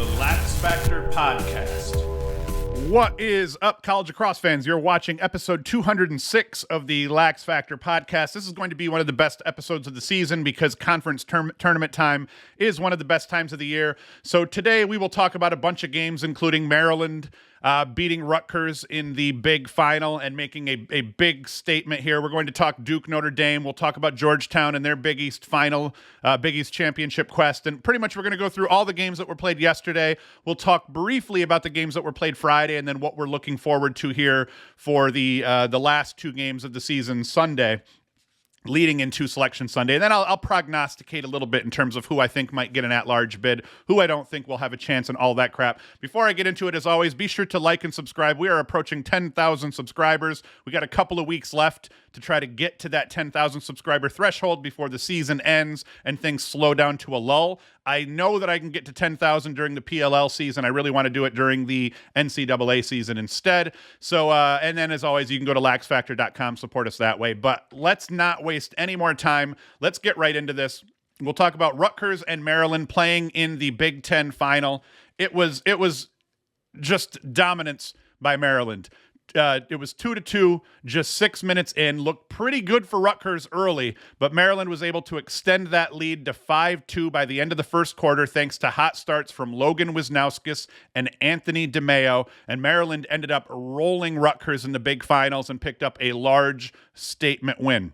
the LaxFactor podcast. What is up, college lacrosse fans? You're watching episode 206 of the LaxFactor podcast. This is going to be one of the best episodes of the season because conference tournament time is one of the best times of the year. So today we will talk about a bunch of games, including Maryland beating Rutgers in the big final and making a big statement here. We're going to talk Duke, Notre Dame. We'll talk about Georgetown and their Big East final, Big East championship quest. And pretty much we're going to go through all the games that were played yesterday. We'll talk briefly about the games that were played Friday and then what we're looking forward to here for the last two games of the season Sunday, leading into Selection Sunday. And then I'll prognosticate a little bit in terms of who I think might get an at-large bid, who I don't think will have a chance, and all that crap. Before I get into it, as always, be sure to like and subscribe. We are approaching 10,000 subscribers. We got a couple of weeks left to try to get to that 10,000 subscriber threshold before the season ends and things slow down to a lull. I know that I can get to 10,000 during the PLL season. I really want to do it during the NCAA season instead. So, and then as always, you can go to LaxFactor.com, support us that way. But let's not waste any more time. Let's get right into this. We'll talk about Rutgers and Maryland playing in the Big Ten final. It was just dominance by Maryland. It was 2-2, just 6 minutes in. Looked pretty good for Rutgers early, but Maryland was able to extend that lead to 5-2 by the end of the first quarter, thanks to hot starts from Logan Wisnauskas and Anthony DeMeo. And Maryland ended up rolling Rutgers in the big finals and picked up a large statement win.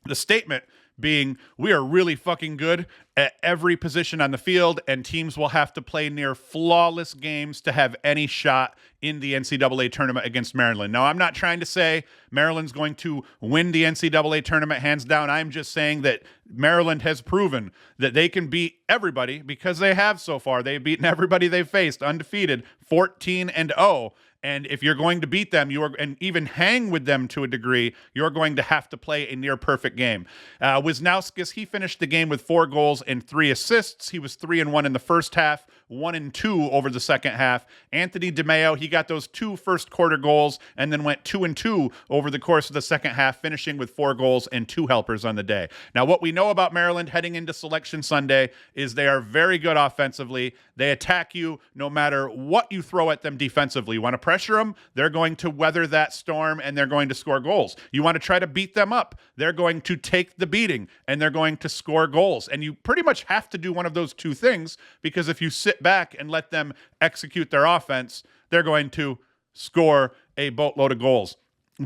The statement being, we are really fucking good at every position on the field, and teams will have to play near flawless games to have any shot in the NCAA tournament against Maryland. Now, I'm not trying to say Maryland's going to win the NCAA tournament hands down. I'm just saying that Maryland has proven that they can beat everybody because they have so far. They've beaten everybody they've faced, undefeated, 14-0. And if you're going to beat them, and even hang with them to a degree, you're going to have to play a near-perfect game. Wisnauskas, he finished the game with 4 goals and 3 assists. He was 3-1 in the first half, 1-2 over the second half. Anthony DeMeo, he got those 2 first-quarter goals and then went 2-2 over the course of the second half, finishing with 4 goals and 2 helpers on the day. Now, what we know about Maryland heading into Selection Sunday is they are very good offensively. They attack you no matter what you throw at them defensively. You want to pressure them, they're going to weather that storm and they're going to score goals. You want to try to beat them up, they're going to take the beating and they're going to score goals. And you pretty much have to do one of those two things, because if you sit back and let them execute their offense, they're going to score a boatload of goals.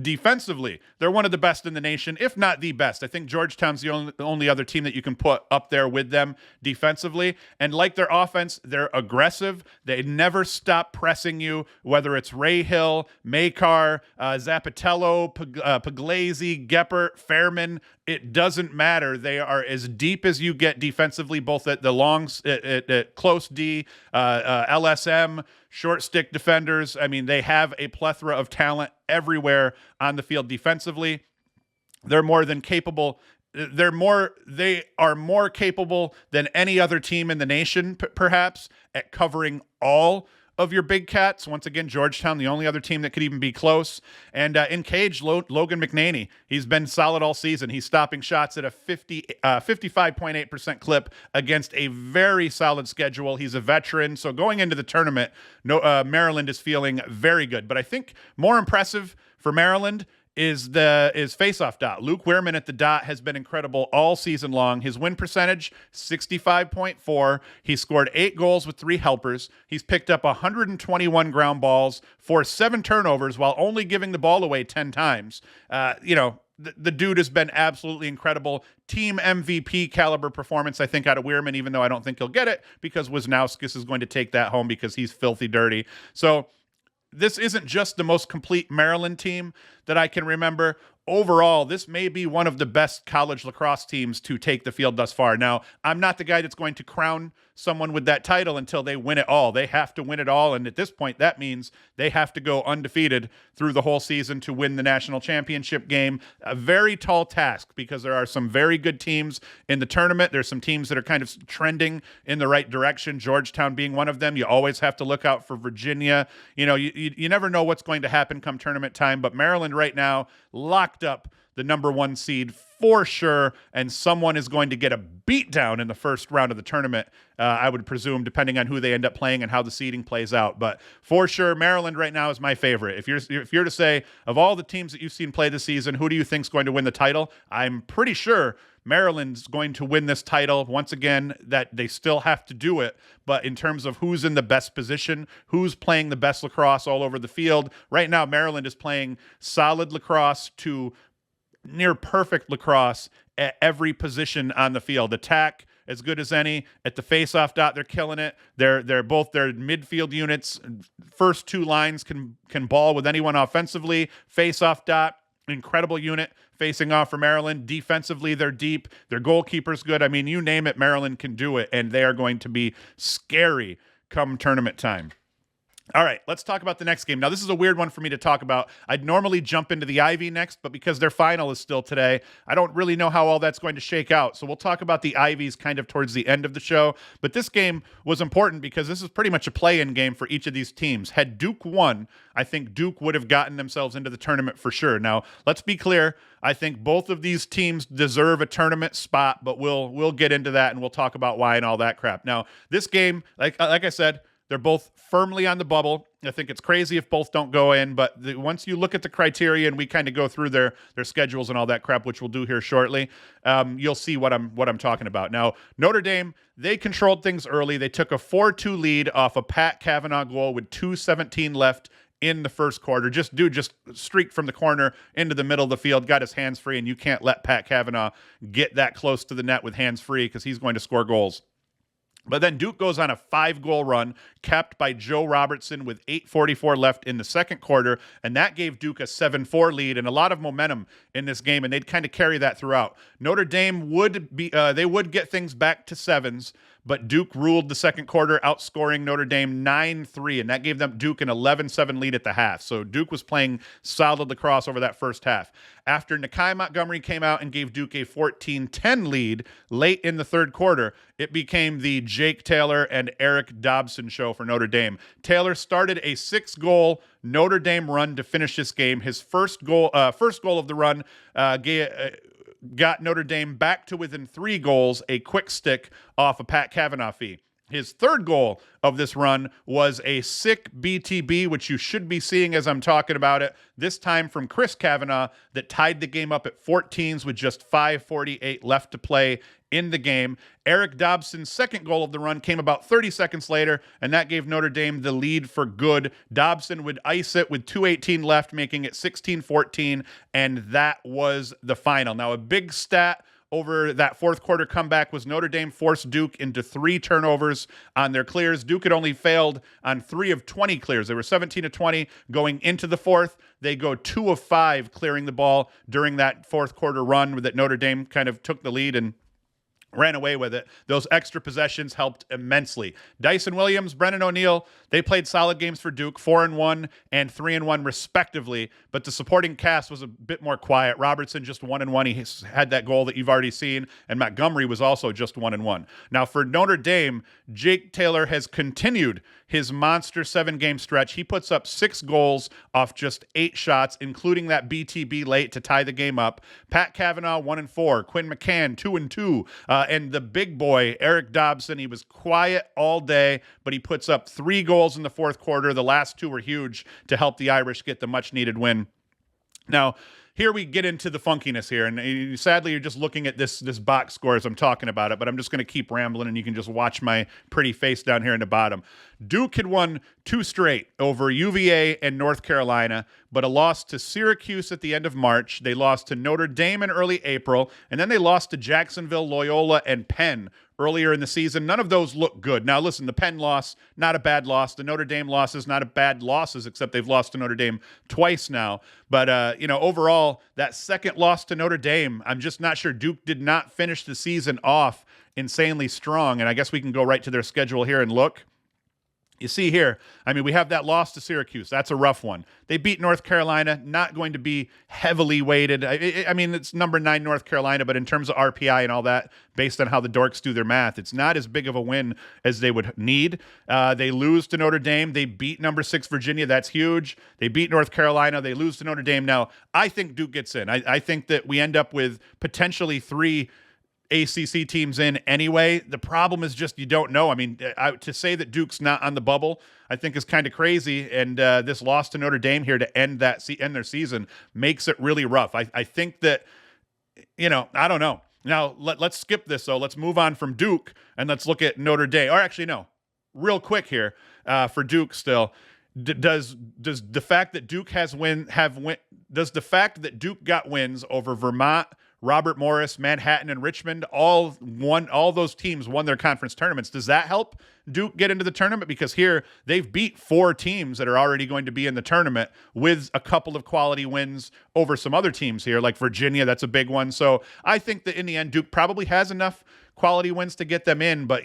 Defensively, they're one of the best in the nation, if not the best. I think Georgetown's the only other team that you can put up there with them defensively. And like their offense, they're aggressive. They never stop pressing you, whether it's Ray Hill, Makar, Zapatello, Puglisi, Geppert, Fairman. It doesn't matter. They are as deep as you get defensively, both at the longs, at close D, LSM, short stick defenders. I mean, they have a plethora of talent everywhere on the field defensively. They're more than capable. They are more capable than any other team in the nation, perhaps, at covering all of your big cats. Once again, Georgetown, the only other team that could even be close. And in cage, Logan McNaney, he's been solid all season. He's stopping shots at a 55.8% clip against a very solid schedule. He's a veteran. So going into the tournament, Maryland is feeling very good. But I think more impressive for Maryland is faceoff dot. Luke Wehrman at the dot has been incredible all season long. His win percentage, 65.4. He scored 8 goals with 3 helpers. He's picked up 121 ground balls, forced 7 turnovers while only giving the ball away 10 times. The dude has been absolutely incredible. Team MVP caliber performance, I think, out of Wehrman, even though I don't think he'll get it because Wisnauskas is going to take that home because he's filthy dirty. So this isn't just the most complete Maryland team that I can remember. Overall, this may be one of the best college lacrosse teams to take the field thus far. Now, I'm not the guy that's going to crown someone with that title until they win it all. They have to win it all, and at this point, that means they have to go undefeated through the whole season to win the national championship game. A very tall task because there are some very good teams in the tournament. There's some teams that are kind of trending in the right direction, Georgetown being one of them. You always have to look out for Virginia. You know, you never know what's going to happen come tournament time, but Maryland right now locked up the number 1 seed for sure, and someone is going to get a beatdown in the first round of the tournament, I would presume, depending on who they end up playing and how the seeding plays out. But for sure, Maryland right now is my favorite. If you're to say, of all the teams that you've seen play this season, who do you think is going to win the title? I'm pretty sure Maryland's going to win this title. Once again, that they still have to do it, but in terms of who's in the best position, who's playing the best lacrosse all over the field, right now Maryland is playing solid lacrosse to near perfect lacrosse at every position on the field. Attack as good as any. At the face-off dot, they're killing it. They're both their midfield units. First 2 lines can ball with anyone offensively. Face-off dot, incredible unit facing off for Maryland. Defensively, they're deep. Their goalkeeper's good. I mean, you name it, Maryland can do it, and they are going to be scary come tournament time. All right, let's talk about the next game. Now, this is a weird one for me to talk about. I'd normally jump into the Ivy next, but because their final is still today, I don't really know how all that's going to shake out. So we'll talk about the Ivies kind of towards the end of the show. But this game was important because this is pretty much a play-in game for each of these teams. Had Duke won, I think Duke would have gotten themselves into the tournament for sure. Now, let's be clear. I think both of these teams deserve a tournament spot, but we'll get into that and we'll talk about why and all that crap. Now, this game, like I said, they're both firmly on the bubble. I think it's crazy if both don't go in, but once you look at the criteria and we kind of go through their schedules and all that crap, which we'll do here shortly, you'll see what I'm talking about. Now, Notre Dame, they controlled things early. They took a 4-2 lead off a Pat Kavanaugh goal with 2:17 left in the first quarter. Just streaked from the corner into the middle of the field, got his hands free, and you can't let Pat Kavanaugh get that close to the net with hands free because he's going to score goals. But then Duke goes on a 5-goal run, capped by Joe Robertson with 8:44 left in the second quarter, and that gave Duke a 7-4 lead and a lot of momentum in this game, and they'd kind of carry that throughout. Notre Dame would get things back to 7s, but Duke ruled the second quarter, outscoring Notre Dame 9-3, and that gave them Duke an 11-7 lead at the half. So Duke was playing solid lacrosse over that first half. After Nakai Montgomery came out and gave Duke a 14-10 lead late in the third quarter, it became the Jake Taylor and Eric Dobson show for Notre Dame. Taylor started a 6-goal Notre Dame run to finish this game. His first goal of the run got Notre Dame back to within 3 goals, a quick stick off a Pat Kavanaugh fee. His third goal of this run was a sick BTB, which you should be seeing as I'm talking about it, this time from Chris Kavanaugh, that tied the game up at 14s with just 5:48 left to play in the game. Eric Dobson's second goal of the run came about 30 seconds later, and that gave Notre Dame the lead for good. Dobson would ice it with 2:18 left, making it 16-14, and that was the final. Now, a big stat over that fourth quarter comeback was Notre Dame forced Duke into 3 turnovers on their clears. Duke had only failed on 3 of 20 clears. They were 17-20 going into the fourth. They go 2 of 5 clearing the ball during that fourth quarter run that Notre Dame kind of took the lead and ran away with it. Those extra possessions helped immensely. Dyson Williams, Brennan O'Neill, they played solid games for Duke, 4-1 and 3-1 respectively, but the supporting cast was a bit more quiet. Robertson just 1-1. He had that goal that you've already seen, and Montgomery was also just 1-1. Now for Notre Dame, Jake Taylor has continued his monster 7-game stretch. He puts up 6 goals off just 8 shots, including that BTB late to tie the game up. Pat Kavanaugh, 1-4. Quinn McCann, 2-2. And the big boy, Eric Dobson, he was quiet all day, but he puts up 3 goals in the fourth quarter. The last 2 were huge to help the Irish get the much-needed win. Now, here we get into the funkiness here, and sadly, you're just looking at this box score as I'm talking about it, but I'm just going to keep rambling, and you can just watch my pretty face down here in the bottom. Duke had won 2 straight over UVA and North Carolina, but a loss to Syracuse at the end of March. They lost to Notre Dame in early April, and then they lost to Jacksonville, Loyola, and Penn earlier in the season. None of those look good. Now, listen, the Penn loss, not a bad loss. The Notre Dame losses, not a bad losses, except they've lost to Notre Dame twice now. But, overall, that second loss to Notre Dame, I'm just not sure. Duke did not finish the season off insanely strong, and I guess we can go right to their schedule here and look. You see here, I mean, we have that loss to Syracuse. That's a rough one. They beat North Carolina, not going to be heavily weighted. I mean, it's number 9 North Carolina, but in terms of RPI and all that, based on how the dorks do their math, it's not as big of a win as they would need. They lose to Notre Dame. They beat number 6 Virginia. That's huge. They beat North Carolina. They lose to Notre Dame. Now, I think Duke gets in. I think that we end up with potentially 3 ACC teams in anyway. The problem is just you don't know. I mean, to say that Duke's not on the bubble, I think is kind of crazy. And this loss to Notre Dame here to end their season makes it really rough. I think that, I don't know. Now let's skip this though. Let's move on from Duke and let's look at Notre Dame. Or actually, no, real quick here for Duke still. Does the fact that Duke does the fact that Duke got wins over Vermont, Robert Morris, Manhattan, and Richmond, all those teams won their conference tournaments, does that help Duke get into the tournament? Because here they've beat 4 teams that are already going to be in the tournament with a couple of quality wins over some other teams here, like Virginia. That's a big one. So I think that in the end, Duke probably has enough quality wins to get them in, but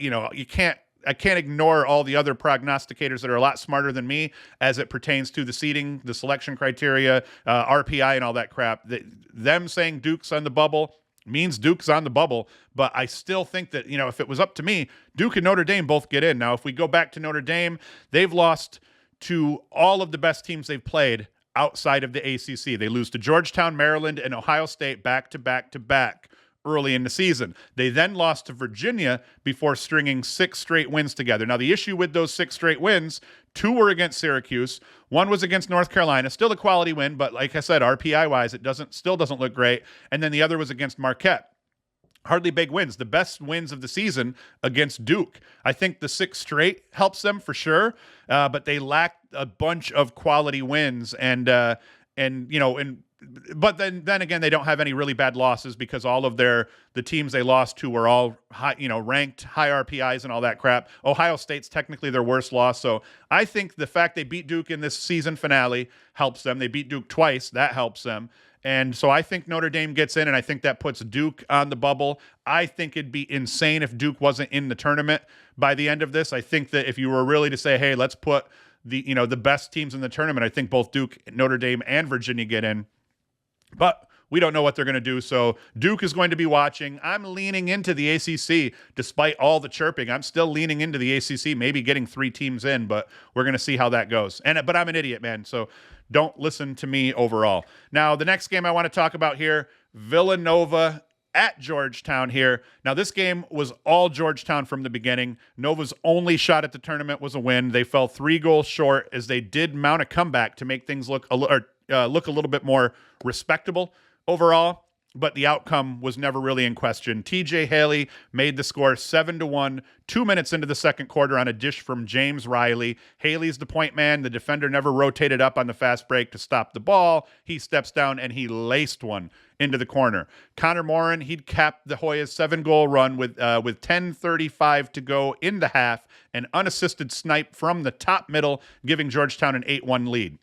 I can't ignore all the other prognosticators that are a lot smarter than me as it pertains to the seeding, the selection criteria, RPI, and all that crap. Them saying Duke's on the bubble means Duke's on the bubble, but I still think that, if it was up to me, Duke and Notre Dame both get in. Now, if we go back to Notre Dame, they've lost to all of the best teams they've played outside of the ACC. They lose to Georgetown, Maryland, and Ohio State back to back to back early in the season. They then lost to Virginia before stringing 6 straight wins together. Now, the issue with those 6 straight wins, 2 were against Syracuse, 1 was against North Carolina, still a quality win, but like I said, RPI-wise, it still doesn't look great. And then the other was against Marquette. Hardly big wins. The best wins of the season against Duke. I think the 6 straight helps them for sure, but they lack a bunch of quality wins, but then again, they don't have any really bad losses because all of the teams they lost to were all high, ranked high RPIs and all that crap. Ohio State's technically their worst loss. So I think the fact they beat Duke in this season finale helps them. They beat Duke twice. That helps them. And so I think Notre Dame gets in, and I think that puts Duke on the bubble. I think it'd be insane if Duke wasn't in the tournament by the end of this. I think that if you were really to say, hey, let's put the best teams in the tournament, I think both Duke, Notre Dame, and Virginia get in. But we don't know what they're going to do, so Duke is going to be watching. I'm leaning into the ACC. Despite all the chirping, I'm still leaning into the ACC, maybe getting 3 teams in, but we're going to see how that goes. But I'm an idiot, man, so don't listen to me overall. Now, the next game I want to talk about here, Villanova at Georgetown here. Now, this game was all Georgetown from the beginning. Nova's only shot at the tournament was a win. They fell 3 goals short as they did mount a comeback to make things look a little bit more respectable overall, but the outcome was never really in question. TJ Haley made the score 7-1, 2 minutes into the second quarter on a dish from James Riley. Haley's the point man. The defender never rotated up on the fast break to stop the ball. He steps down and he laced one into the corner. Connor Morin, he'd capped the Hoyas' 7-goal run with 10:35 to go in the half, an unassisted snipe from the top middle, giving Georgetown an 8-1 lead.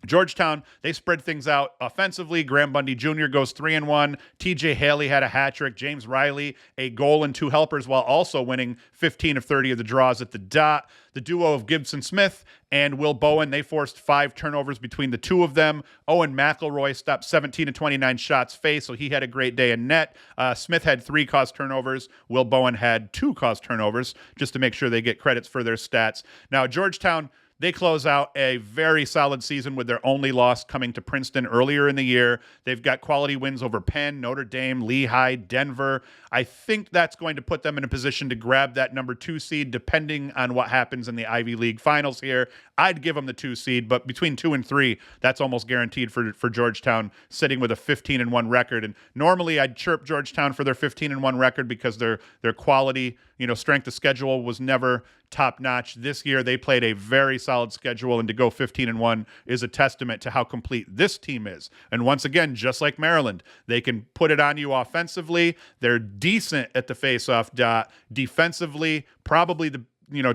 Georgetown, they spread things out offensively. Graham Bundy Jr. goes 3-1. TJ Haley had a hat trick. James Riley, a goal and 2 helpers, while also winning 15 of 30 of the draws at the dot. The duo of Gibson Smith and Will Bowen, they forced 5 turnovers between the 2 of them. Owen McElroy stopped 17 of 29 shots faced, so he had a great day in net. Smith had 3 caused turnovers. Will Bowen had 2 caused turnovers, just to make sure they get credits for their stats. Now, Georgetown, they close out a very solid season with their only loss coming to Princeton earlier in the year. They've got quality wins over Penn, Notre Dame, Lehigh, Denver. I think that's going to put them in a position to grab that number 2 seed, depending on what happens in the Ivy League finals here. I'd give them the 2 seed, but between 2 and 3, that's almost guaranteed for Georgetown, sitting with a 15-1 record. And normally I'd chirp Georgetown for their 15-1 record because their quality, strength of schedule was never top-notch. This year, they played a very solid schedule, and to go 15-1 is a testament to how complete this team is. And once again, just like Maryland, they can put it on you offensively. They're decent at the face-off dot. Defensively, probably the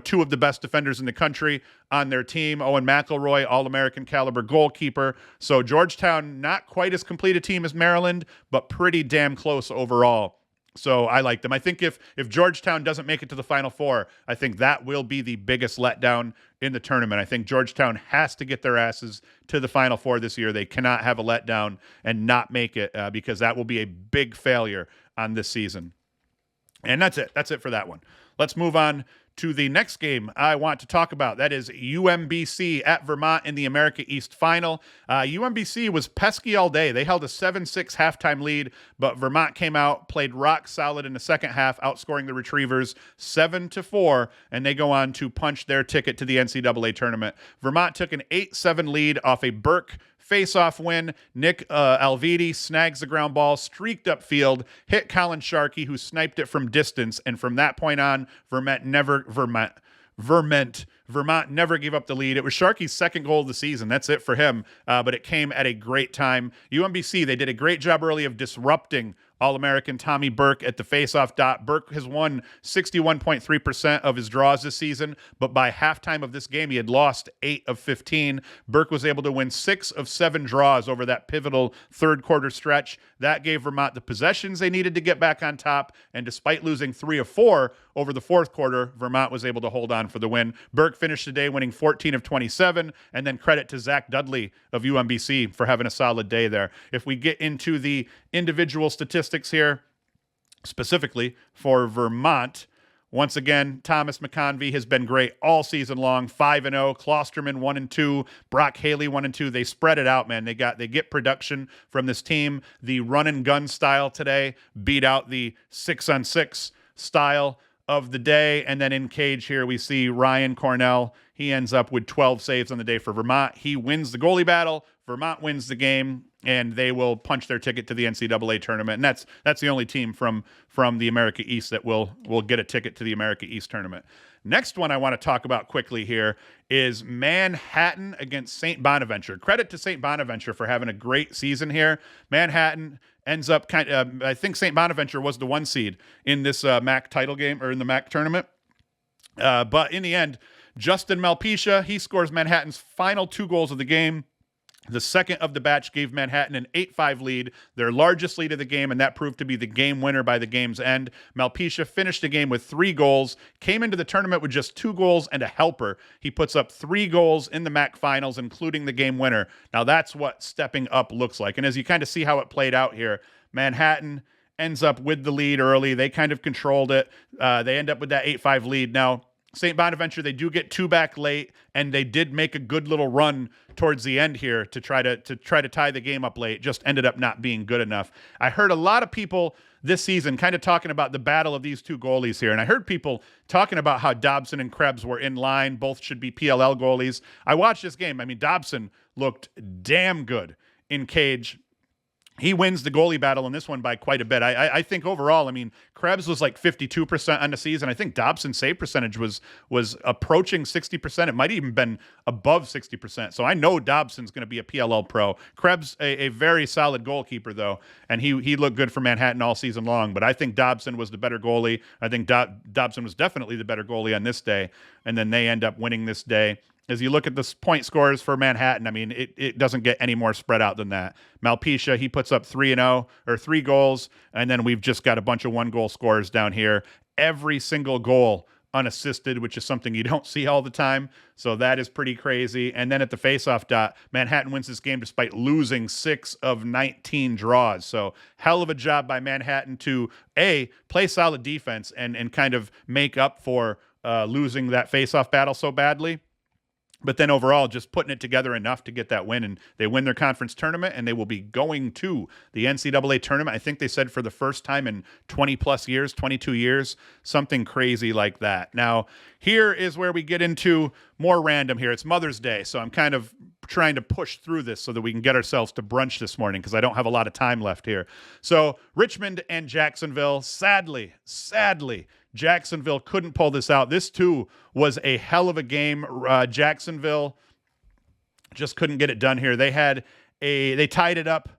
2 of the best defenders in the country on their team. Owen McElroy, All-American caliber goalkeeper. So Georgetown, not quite as complete a team as Maryland, but pretty damn close overall So I like them. I think if Georgetown doesn't make it to the Final Four, I think that will be the biggest letdown in the tournament. I think Georgetown has to get their asses to the Final Four this year. They cannot have a letdown and not make it because that will be a big failure on this season. And that's it. That's it for that one. Let's move on to the next game I want to talk about. That is UMBC at Vermont in the America East Final. UMBC was pesky all day. They held a 7-6 halftime lead, but Vermont came out, played rock solid in the second half, outscoring the Retrievers 7-4, and they go on to punch their ticket to the NCAA tournament. Vermont took an 8-7 lead off a Burke face-off win. Nick Alviti snags the ground ball, streaked upfield, hit Colin Sharkey, who sniped it from distance, and from that point on, Vermont never gave up the lead. It was Sharkey's second goal of the season. That's it for him, but it came at a great time. UMBC, they did a great job early of disrupting All-American Tommy Burke at the faceoff dot. Burke has won 61.3% of his draws this season, but by halftime of this game, he had lost 8 of 15. Burke was able to win 6 of 7 draws over that pivotal third quarter stretch. That gave Vermont the possessions they needed to get back on top, and despite losing 3 of 4 over the fourth quarter, Vermont was able to hold on for the win. Burke finished the day winning 14 of 27, and then credit to Zach Dudley of UMBC for having a solid day there. If we get into the individual statistics here, specifically for Vermont, once again, Thomas McConvey has been great all season long. 5-0. Klosterman 1-2. Brock Haley 1-2. They spread it out, man. They get production from this team. The run and gun style today beat out the 6-on-6 style of the day. And then in cage here, we see Ryan Cornell. He ends up with 12 saves on the day for Vermont. He wins the goalie battle. Vermont wins the game, and they will punch their ticket to the NCAA tournament. And that's the only team from the America East that will get a ticket to the America East tournament. Next one I want to talk about quickly here is Manhattan against St Bonaventure. Credit to St Bonaventure for having a great season here. Manhattan ends up I think St Bonaventure was the 1 seed in this MAAC title game, or in the MAAC tournament. But in the end, Justin Malpisha, he scores Manhattan's final 2 goals of the game. The second of the batch gave Manhattan an 8-5 lead, their largest lead of the game, and that proved to be the game winner by the game's end. Malpisha finished the game with 3 goals, came into the tournament with just 2 goals and a helper. He puts up 3 goals in the MAAC finals, including the game winner. Now that's what stepping up looks like. And as you kind of see how it played out here, Manhattan ends up with the lead early. They kind of controlled it. They end up with that 8-5 lead. Now, St. Bonaventure, they do get 2 back late, and they did make a good little run towards the end here to try to tie the game up late. Just ended up not being good enough. I heard a lot of people this season kind of talking about the battle of these 2 goalies here, and I heard people talking about how Dobson and Krebs were in line. Both should be PLL goalies. I watched this game. I mean, Dobson looked damn good in cage. He wins the goalie battle in this one by quite a bit. I think overall, I mean, Krebs was like 52% on the season. I think Dobson's save percentage was approaching 60%. It might even been above 60%. So I know Dobson's going to be a PLL pro. Krebs, a very solid goalkeeper, though, and he looked good for Manhattan all season long. But I think Dobson was the better goalie. I think Dobson was definitely the better goalie on this day, and then they end up winning this day. As you look at the point scores for Manhattan, I mean, it doesn't get any more spread out than that. Malpisha, he puts up 3-0, or 3 goals, and then we've just got a bunch of 1-goal scorers down here. Every single goal unassisted, which is something you don't see all the time. So that is pretty crazy. And then at the faceoff dot, Manhattan wins this game despite losing 6 of 19 draws. So hell of a job by Manhattan to play solid defense and kind of make up for losing that faceoff battle so badly. But then overall, just putting it together enough to get that win. And they win their conference tournament, and they will be going to the NCAA tournament. I think they said for the first time in 20-plus years, 22 years, something crazy like that. Now, here is where we get into more random here. It's Mother's Day, so I'm kind of trying to push through this so that we can get ourselves to brunch this morning because I don't have a lot of time left here. So Richmond and Jacksonville, sadly, Jacksonville couldn't pull this out. This, too, was a hell of a game. Jacksonville just couldn't get it done here. They tied it up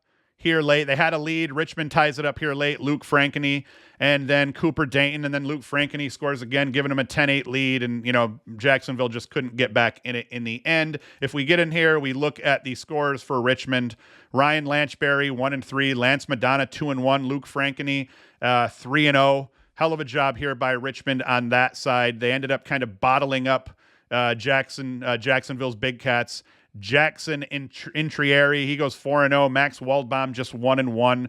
here late. They had a lead. Richmond ties it up here late. Luke Frankeny and then Cooper Dayton, and then Luke Frankeny scores again, giving them a 10-8 lead. And, Jacksonville just couldn't get back in it in the end. If we get in here, we look at the scores for Richmond. Ryan Lanchberry, 1-3. Lance Madonna, 2-1. Luke Frankeny, 3-0. Hell of a job here by Richmond on that side. They ended up kind of bottling up Jacksonville's Big Cats. Jackson Intrieri, he goes 4-0. Max Waldbaum just 1-1.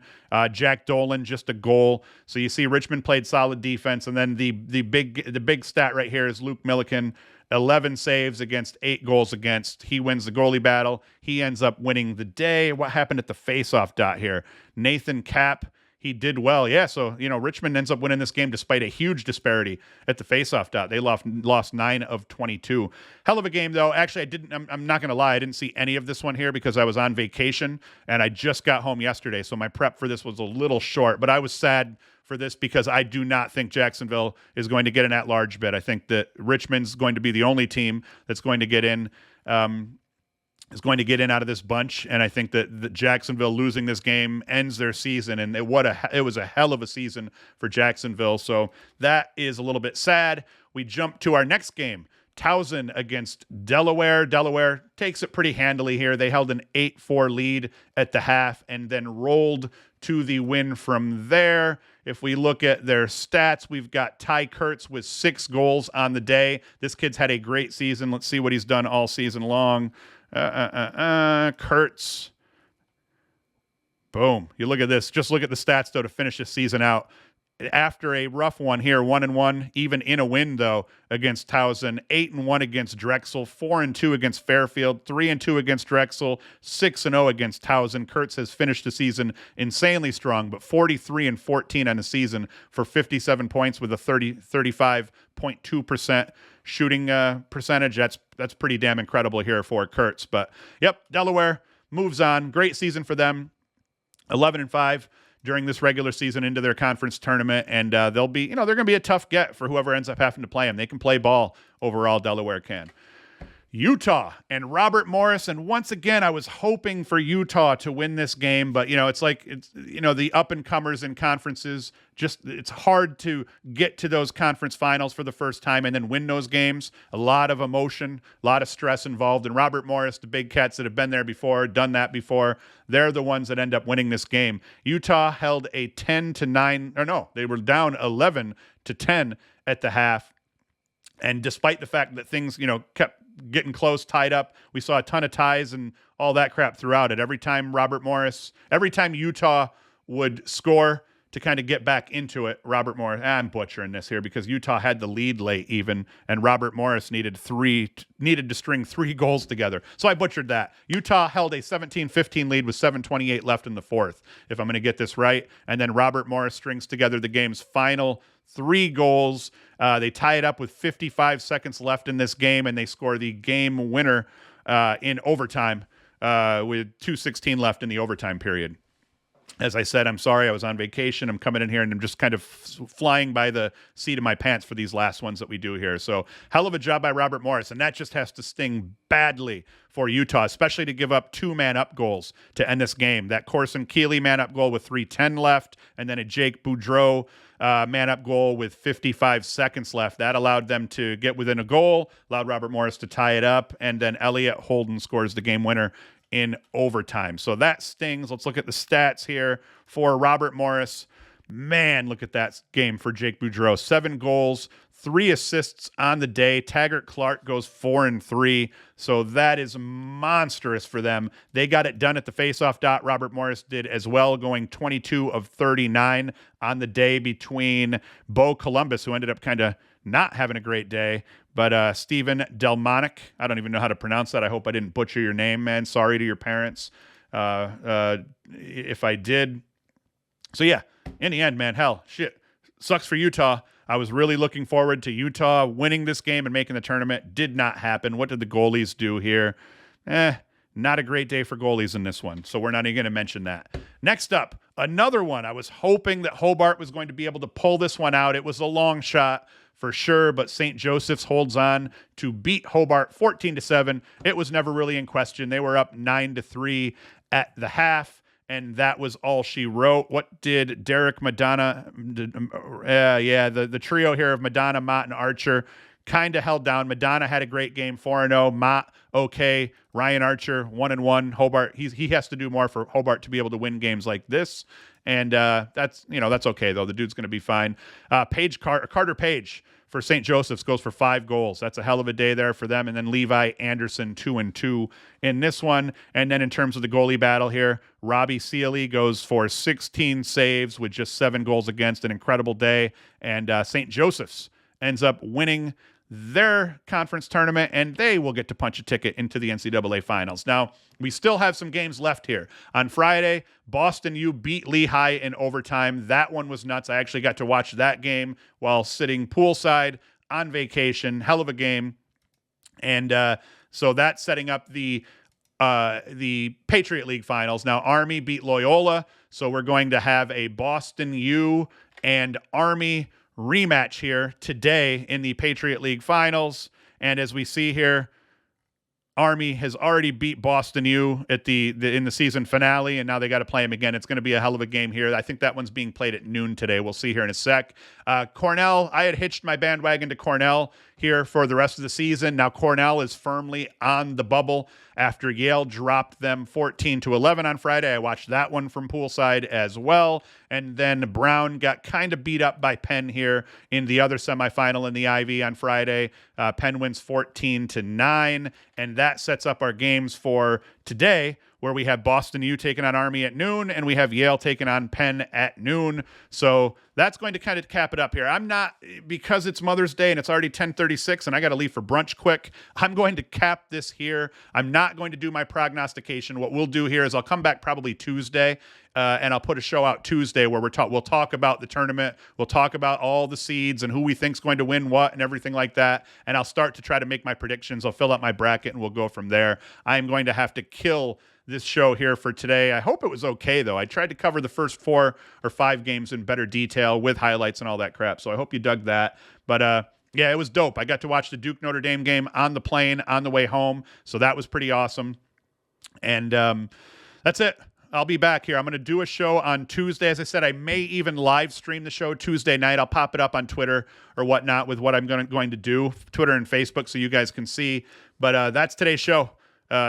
Jack Dolan just a goal. So you see Richmond played solid defense, and then the big stat right here is Luke Milliken, 11 saves against 8 goals against. He wins the goalie battle. He ends up winning the day. What happened at the faceoff dot here? Nathan Kapp. He did well. Yeah, so, Richmond ends up winning this game despite a huge disparity at the faceoff dot. They lost 9 of 22. Hell of a game, though. Actually, I'm not going to lie. I didn't see any of this one here because I was on vacation, and I just got home yesterday, so my prep for this was a little short. But I was sad for this because I do not think Jacksonville is going to get an at-large bid. I think that Richmond's going to be the only team that's going to get in. Is going to get in out of this bunch, and I think that Jacksonville losing this game ends their season, and it was a hell of a season for Jacksonville, so that is a little bit sad. We jump to our next game, Towson against Delaware. Delaware takes it pretty handily here. They held an 8-4 lead at the half and then rolled to the win from there. If we look at their stats, we've got Ty Kurtz with 6 goals on the day. This kid's had a great season. Let's see what he's done all season long. Kurtz. Boom. You look at this. Just look at the stats, though, to finish this season out. After a rough one here, 1-1, even in a win, though, against Towson, 8-1 against Drexel, 4-2 against Fairfield, 3-2 against Drexel, 6-0 against Towson. Kurtz has finished the season insanely strong, but 43-14 on the season for 57 points with a 35.2% shooting percentage. That's pretty damn incredible here for Kurtz. But yep, Delaware moves on. Great season for them. 11-5 during this regular season into their conference tournament, and they'll be, they're going to be a tough get for whoever ends up having to play them. They can play ball overall. Delaware can. Utah and Robert Morris, and once again, I was hoping for Utah to win this game, but it's the up-and-comers in conferences, it's hard to get to those conference finals for the first time and then win those games. A lot of emotion, a lot of stress involved, and Robert Morris, the Big Cats that have been there before, done that before, they're the ones that end up winning this game. Utah held a 10-9, or no, they were down 11-10 at the half, and despite the fact that things, kept getting close, tied up, we saw a ton of ties and all that crap throughout it. Every time Utah would score to kind of get back into it, Robert Morris, I'm butchering this here because Utah had the lead late even, and Robert Morris needed to string 3 goals together. So I butchered that. Utah held a 17-15 lead with 7:28 left in the fourth, if I'm going to get this right. And then Robert Morris strings together the game's final 3 goals. They tie it up with 55 seconds left in this game, and they score the game winner in overtime with 2:16 left in the overtime period. As I said, I'm sorry, I was on vacation. I'm coming in here and I'm just kind of flying by the seat of my pants for these last ones that we do here. So hell of a job by Robert Morris, and that just has to sting badly for Utah, especially to give up 2 man-up goals to end this game. That Corson Keeley man-up goal with 3:10 left, and then a Jake Boudreau man-up goal with 55 seconds left. That allowed them to get within a goal, allowed Robert Morris to tie it up, and then Elliot Holden scores the game winner in overtime. So that stings. Let's look at the stats here for Robert Morris. Man, look at that game for Jake Boudreau. 7 goals, 3 assists on the day. Taggart Clark goes 4-3. So that is monstrous for them. They got it done at the faceoff dot. Robert Morris did as well, going 22 of 39 on the day between Bo Columbus, who ended up kind of not having a great day, but Stephen Delmonic. I don't even know how to pronounce that. I hope I didn't butcher your name, man. Sorry to your parents if I did. So yeah, in the end, man, hell, shit, sucks for Utah. I was really looking forward to Utah winning this game and making the tournament. Did not happen. What did the goalies do here? Not a great day for goalies in this one, so we're not even going to mention that. Next up, another one. I was hoping that Hobart was going to be able to pull this one out. It was a long shot for sure, but St. Joseph's holds on to beat Hobart 14-7. It was never really in question. They were up 9-3 at the half, and that was all she wrote. What did Derek Madonna, the trio here of Madonna, Mott, and Archer kind of held down. Madonna had a great game, 4-0. Mott, okay. Ryan Archer, 1-1. Hobart, he has to do more for Hobart to be able to win games like this. And that's okay, though. The dude's going to be fine. Carter Page for St. Joseph's goes for 5 goals. That's a hell of a day there for them. And then Levi Anderson, 2-2 in this one. And then in terms of the goalie battle here, Robbie Sealy goes for 16 saves with just 7 goals against. An incredible day. And St. Joseph's ends up winning their conference tournament, and they will get to punch a ticket into the NCAA finals. Now, we still have some games left here. On Friday, Boston U beat Lehigh in overtime. That one was nuts. I actually got to watch that game while sitting poolside on vacation. Hell of a game. And so that's setting up the Patriot League finals. Now, Army beat Loyola, so we're going to have a Boston U and Army rematch here today in the Patriot League finals. And as we see here, Army has already beat Boston U at in the season finale, and now they got to play them again. It's going to be a hell of a game here. I think that one's being played at noon today. We'll see here in a sec. Cornell, I had hitched my bandwagon to Cornell here for the rest of the season. Now Cornell is firmly on the bubble after Yale dropped them 14-11 on Friday. I watched that one from poolside as well. And then Brown got kind of beat up by Penn here in the other semifinal in the Ivy on Friday. Penn wins 14-9, and that sets up our games for today, where we have Boston U taking on Army at noon, and we have Yale taking on Penn at noon. So that's going to kind of cap it up here. I'm not, because it's Mother's Day and it's already 10:36 and I got to leave for brunch quick, I'm going to cap this here. I'm not going to do my prognostication. What we'll do here is I'll come back probably Tuesday, and I'll put a show out Tuesday where we'll talk about the tournament. We'll talk about all the seeds and who we think's going to win what and everything like that. And I'll start to try to make my predictions. I'll fill out my bracket and we'll go from there. I am going to have to kill this show here for today. I hope it was okay, though. I tried to cover the first 4 or 5 games in better detail with highlights and all that crap, so I hope you dug that. But yeah, it was dope. I got to watch the Duke Notre Dame game on the plane on the way home, so that was pretty awesome. And that's it. I'll be back here. I'm going to do a show on Tuesday. As I said, I may even live stream the show Tuesday night. I'll pop it up on Twitter or whatnot with what I'm going to do, Twitter and Facebook, so you guys can see. But that's today's show.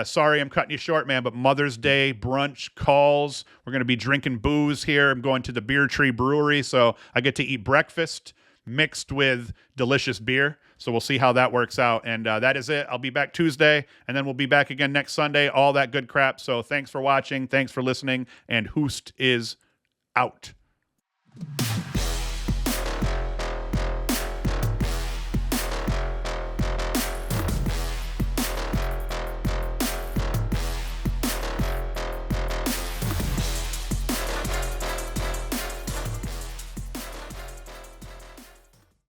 Sorry, I'm cutting you short, man, but Mother's Day brunch calls. We're going to be drinking booze here. I'm going to the Beer Tree Brewery, so I get to eat breakfast mixed with delicious beer. So we'll see how that works out. And that is it. I'll be back Tuesday, and then we'll be back again next Sunday. All that good crap. So thanks for watching. Thanks for listening. And Hoost is out.